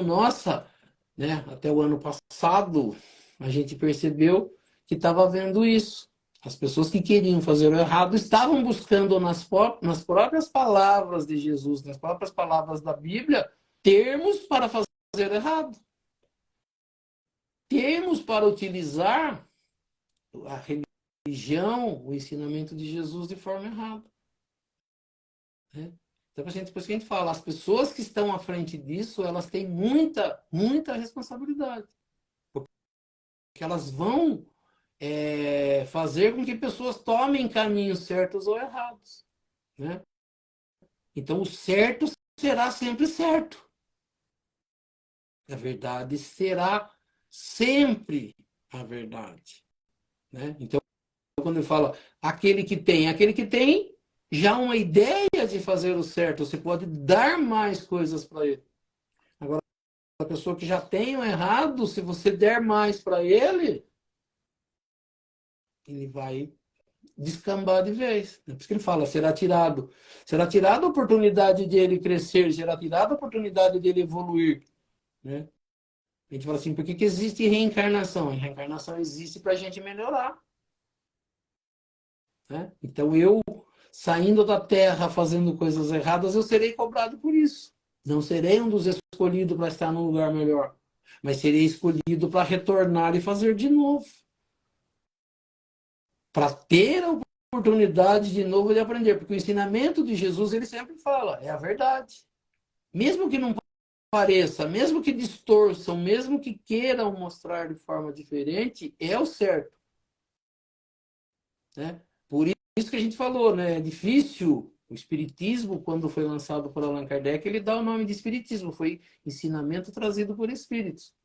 nossa né? Até o ano passado, a gente percebeu que estava havendo isso. As pessoas que queriam fazer o errado estavam buscando nas próprias palavras de Jesus, nas próprias palavras da Bíblia, termos para fazer errado. Termos para utilizar a religião, o ensinamento de Jesus de forma errada. Né? Então, por isso que a gente fala, as pessoas que estão à frente disso, elas têm muita, muita responsabilidade. Porque elas vão fazer com que pessoas tomem caminhos certos ou errados. Né? Então, o certo será sempre certo. A verdade será sempre a verdade. Né? Então, quando eu falo aquele que tem já uma ideia de fazer o certo, você pode dar mais coisas para ele. Agora, a pessoa que já tem o errado, se você der mais para ele, ele vai descambar de vez. É por isso que ele fala, será tirado. Será tirada a oportunidade de ele crescer, será tirada a oportunidade de ele evoluir. Né? A gente fala assim, por que existe reencarnação? A reencarnação existe para a gente melhorar. Né? Então, eu, saindo da Terra, fazendo coisas erradas, eu serei cobrado por isso. Não serei um dos escolhidos para estar num lugar melhor, mas serei escolhido para retornar e fazer de novo. Para ter a oportunidade de novo de aprender. Porque o ensinamento de Jesus, ele sempre fala, é a verdade. Mesmo que não pareça, mesmo que distorçam, mesmo que queiram mostrar de forma diferente, é o certo. Né? Por isso que a gente falou, né? É difícil. O Espiritismo, quando foi lançado por Allan Kardec, ele dá o nome de Espiritismo. Foi ensinamento trazido por espíritos.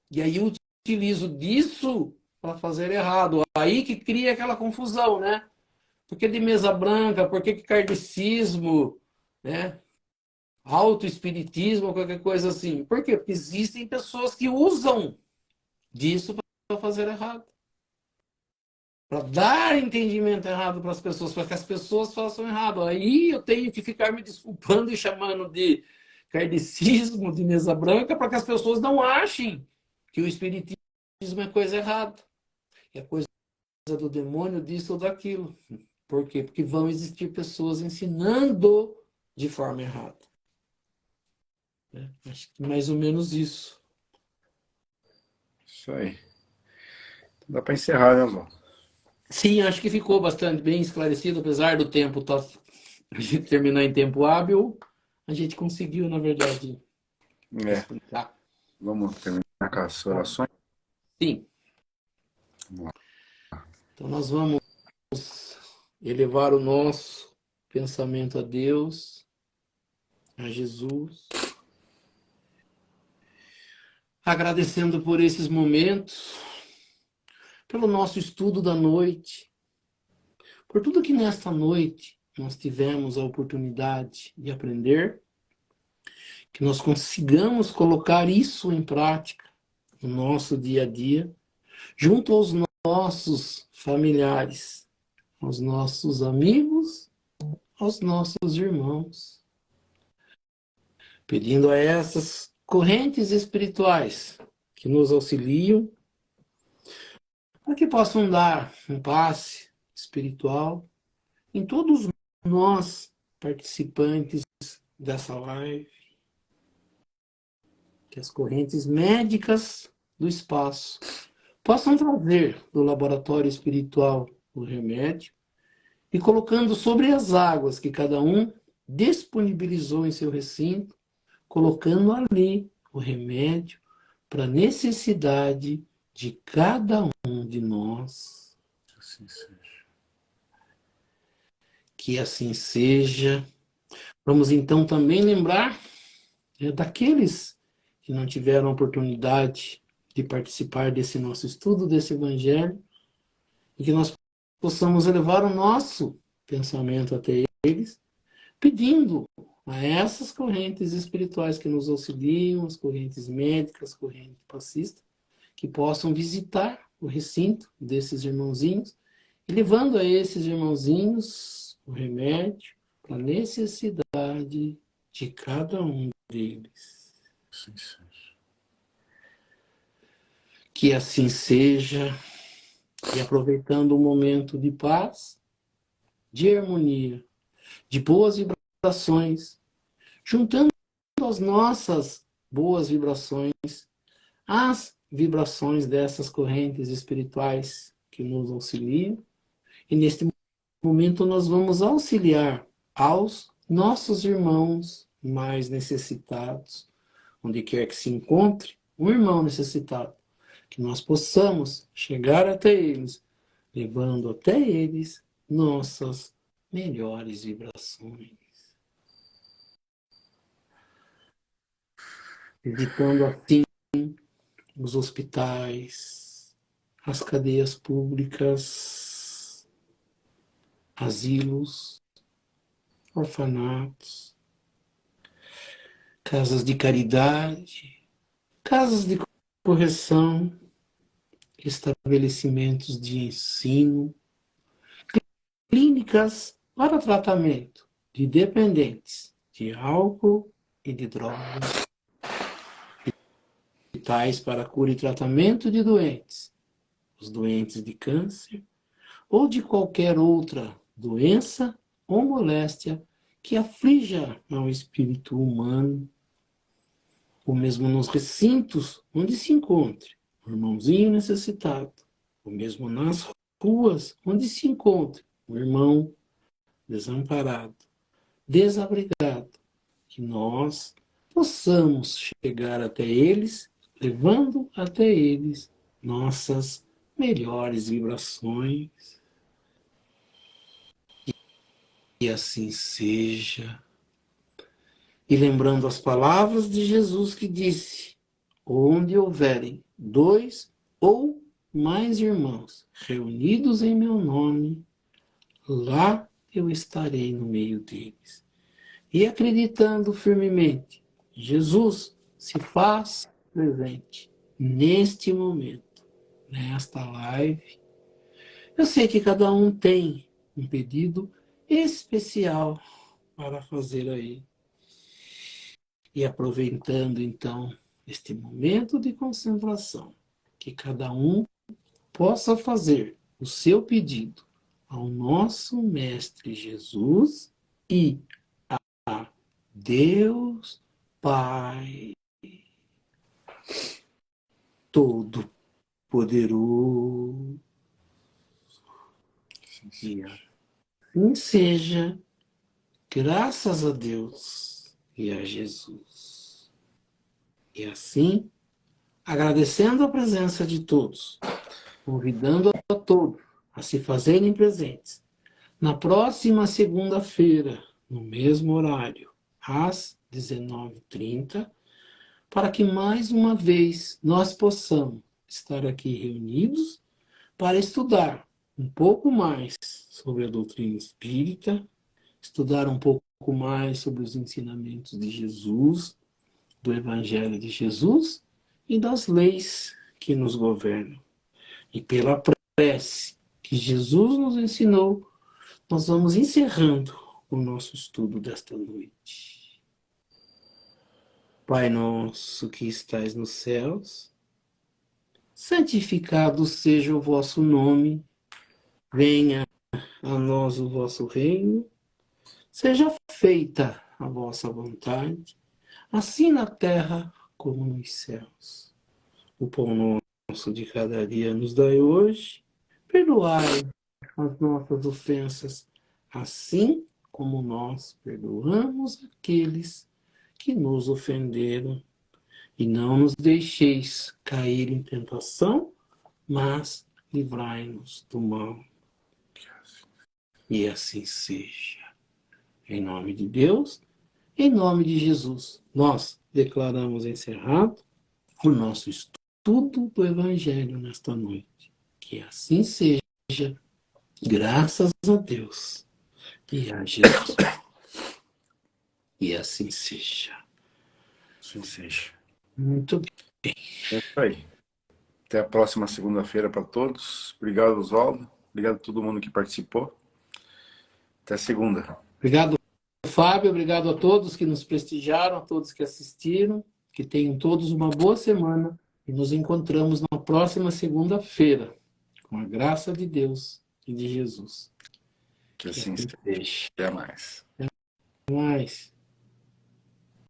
E aí eu utilizo disso para fazer errado. Aí que cria aquela confusão, né? Por que de mesa branca? Por que kardecismo? Né? Autoespiritismo, qualquer coisa assim. Por quê? Porque existem pessoas que usam disso para fazer errado. Para dar entendimento errado para as pessoas, para que as pessoas façam errado. Aí eu tenho que ficar me desculpando e chamando de kardecismo, de mesa branca, para que as pessoas não achem que o espiritismo é coisa errada. É coisa do demônio, disso ou daquilo. Por quê? Porque vão existir pessoas ensinando de forma errada. Acho que mais ou menos isso.
Isso aí. Então dá para encerrar, né, Oswaldo?
Sim, acho que ficou bastante bem esclarecido, apesar do tempo a gente terminar em tempo hábil, a gente conseguiu, na verdade,
É.
explicar.
Vamos terminar com as orações?
Sim.
Vamos lá.
Então nós vamos elevar o nosso pensamento a Deus, a Jesus, agradecendo por esses momentos, pelo nosso estudo da noite, por tudo que nesta noite nós tivemos a oportunidade de aprender, que nós consigamos colocar isso em prática no nosso dia a dia, junto aos nossos familiares, aos nossos amigos, aos nossos irmãos, pedindo a essas correntes espirituais que nos auxiliam, para que possam dar um passe espiritual em todos nós, participantes dessa live, que as correntes médicas do espaço possam trazer do laboratório espiritual o remédio e colocando sobre as águas que cada um disponibilizou em seu recinto, colocando ali o remédio para a necessidade de cada um de nós.
Assim seja.
Que assim seja. Vamos então também lembrar daqueles que não tiveram a oportunidade de participar desse nosso estudo, desse evangelho, e que nós possamos elevar o nosso pensamento até eles, pedindo a essas correntes espirituais que nos auxiliam, as correntes médicas, as correntes passistas, que possam visitar o recinto desses irmãozinhos e levando a esses irmãozinhos o remédio para a necessidade de cada um deles.
Assim seja.
Que assim seja. E aproveitando um momento de paz, de harmonia, de boas vibrações, juntando as nossas boas vibrações às vibrações dessas correntes espirituais que nos auxiliam. E neste momento nós vamos auxiliar aos nossos irmãos mais necessitados, onde quer que se encontre um irmão necessitado, que nós possamos chegar até eles, levando até eles nossas melhores vibrações. Visitando assim os hospitais, as cadeias públicas, asilos, orfanatos, casas de caridade, casas de correção, estabelecimentos de ensino, clínicas para tratamento de dependentes de álcool e de drogas, hospitais para cura e tratamento de doentes, os doentes de câncer ou de qualquer outra doença ou moléstia que aflija ao espírito humano, ou mesmo nos recintos onde se encontre o irmãozinho necessitado, ou mesmo nas ruas onde se encontre o irmão desamparado, desabrigado, que nós possamos chegar até eles, levando até eles nossas melhores vibrações. E assim seja. E lembrando as palavras de Jesus que disse: onde houverem 2 ou mais irmãos reunidos em meu nome, lá eu estarei no meio deles. E acreditando firmemente, Jesus se faz presente neste momento, nesta live. Eu sei que cada um tem um pedido especial para fazer aí. E aproveitando então este momento de concentração, que cada um possa fazer o seu pedido ao nosso Mestre Jesus e a Deus Pai Todo-Poderoso. E assim seja, graças a Deus e a Jesus. E assim, agradecendo a presença de todos, convidando a todos a se fazerem presentes na próxima segunda-feira, no mesmo horário, às 19h30, para que mais uma vez nós possamos estar aqui reunidos para estudar um pouco mais sobre a doutrina espírita, estudar um pouco mais sobre os ensinamentos de Jesus, do Evangelho de Jesus e das leis que nos governam. E pela prece que Jesus nos ensinou, nós vamos encerrando o nosso estudo desta noite. Pai nosso que estais nos céus, santificado seja o vosso nome, venha a nós o vosso reino, seja feita a vossa vontade, assim na terra como nos céus. O pão nosso de cada dia nos dai hoje, perdoai as nossas ofensas, assim como nós perdoamos aqueles que nos ofenderam. E não nos deixeis cair em tentação, mas livrai-nos do mal. E assim seja. Em nome de Deus, em nome de Jesus, nós declaramos encerrado o nosso estudo do Evangelho nesta noite. Que assim seja, graças a Deus e a Jesus. E assim seja.
Assim seja.
Muito bem.
É isso aí. Até a próxima segunda-feira para todos. Obrigado, Oswaldo. Obrigado a todo mundo que participou. Até segunda.
Obrigado, Fábio. Obrigado a todos que nos prestigiaram, a todos que assistiram. Que tenham todos uma boa semana e nos encontramos na próxima. próxima segunda-feira, com a graça de Deus e de Jesus.
Que assim
Que
seja.
seja.
Até mais.
Até mais.